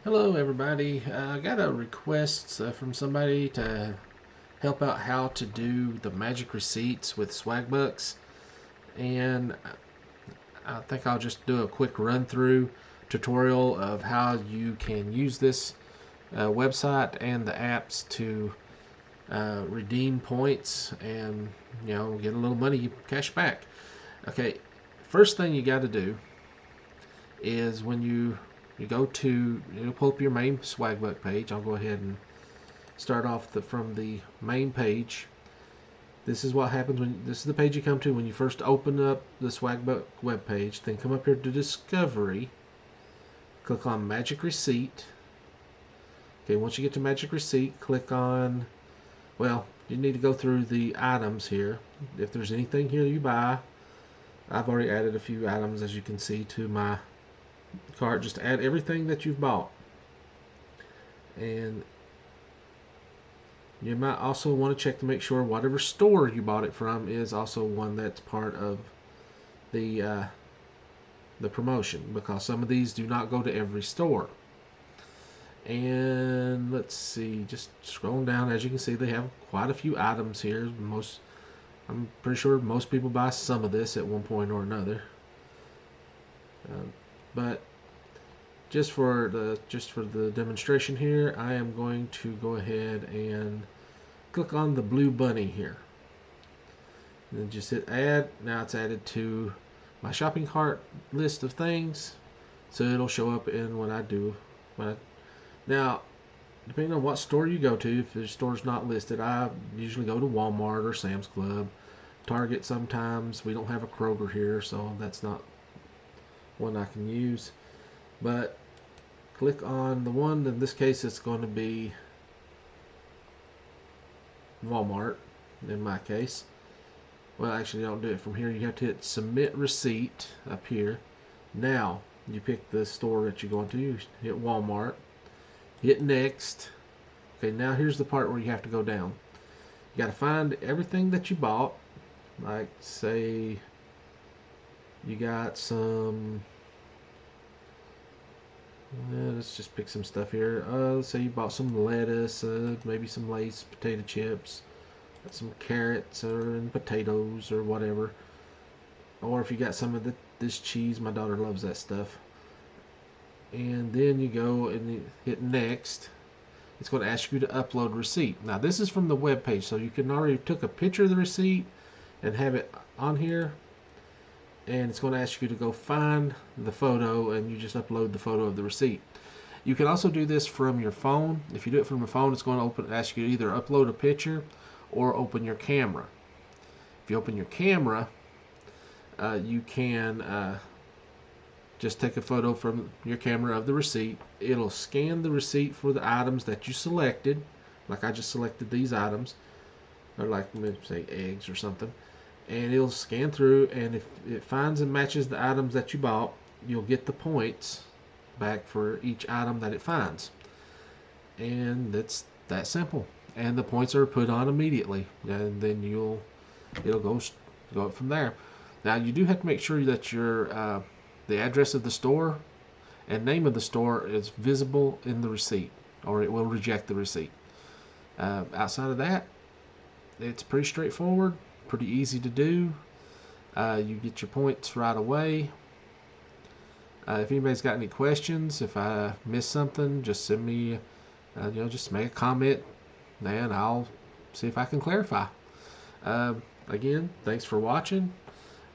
Hello, everybody. I got a request from somebody to help out how to do the magic receipts with Swagbucks, and I think I'll just do a quick run through tutorial of how you can use this website and the apps to redeem points and get a little money cash back. Okay, first thing you got to do is when you go to pull up your main Swagbuck page. I'll go ahead and start off from the main page. This is what happens when this is the page you come to when you first open up the Swagbuck web page. Then come up here to Discovery, click on Magic Receipt. Okay, once you get to Magic Receipt, click on, well, you need to go through the items here. If there's anything here you buy, I've already added a few items, as you can see, to my cart. Just add everything that you've bought, and you might also want to check to make sure whatever store you bought it from is also one that's part of the promotion, because some of these do not go to every store. And let's see, just scrolling down, as you can see, they have quite a few items here. I'm pretty sure most people buy some of this at one point or another. But just for the demonstration here, I am going to go ahead and click on the blue bunny here, and then just hit add. Now it's added to my shopping cart list of things, so it'll show up in when I do. Now, depending on what store you go to, if the store's not listed, I usually go to Walmart or Sam's Club, Target sometimes. We don't have a Kroger here, so that's not one I can use. But click on the one, in this case it's going to be Walmart in my case. Well, actually, don't do it from here. You have to hit submit receipt up here. Now you pick the store that you're going to. You hit Walmart, hit next. Okay, now here's the part where you have to go down. You got to find everything that you bought. Like, say you got some, let's just pick some stuff here. Let's say you bought some lettuce, maybe some Lay's potato chips, some carrots and potatoes or whatever. Or if you got some of this cheese, my daughter loves that stuff. And then you go and you hit next. It's going to ask you to upload receipt. Now this is from the web page, so you can already took a picture of the receipt and have it on here. And it's going to ask you to go find the photo, and you just upload the photo of the receipt. You can also do this from your phone. If you do it from your phone, it's going to ask you to either upload a picture or open your camera. If you open your camera, you can just take a photo from your camera of the receipt. It'll scan the receipt for the items that you selected. Like I just selected these items, or like maybe say eggs or something. And it'll scan through, and if it finds and matches the items that you bought, you'll get the points back for each item that it finds. And it's that simple. And the points are put on immediately, and then it'll go up from there. Now you do have to make sure that your the address of the store and name of the store is visible in the receipt, or it will reject the receipt. Outside of that, it's pretty straightforward. Pretty easy to do. You get your points right away. If anybody's got any questions, if I missed something, just send me, just make a comment, and I'll see if I can clarify. Again, thanks for watching.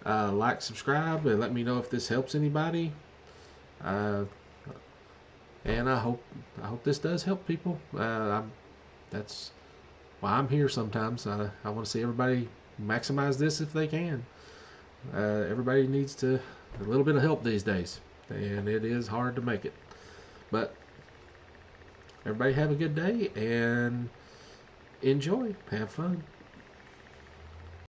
Like, subscribe, and let me know if this helps anybody. And I hope this does help people. That's why I'm here sometimes. I want to see everybody maximize this if they can. Everybody needs a little bit of help these days, and it is hard to make it. But everybody have a good day and enjoy. Have fun.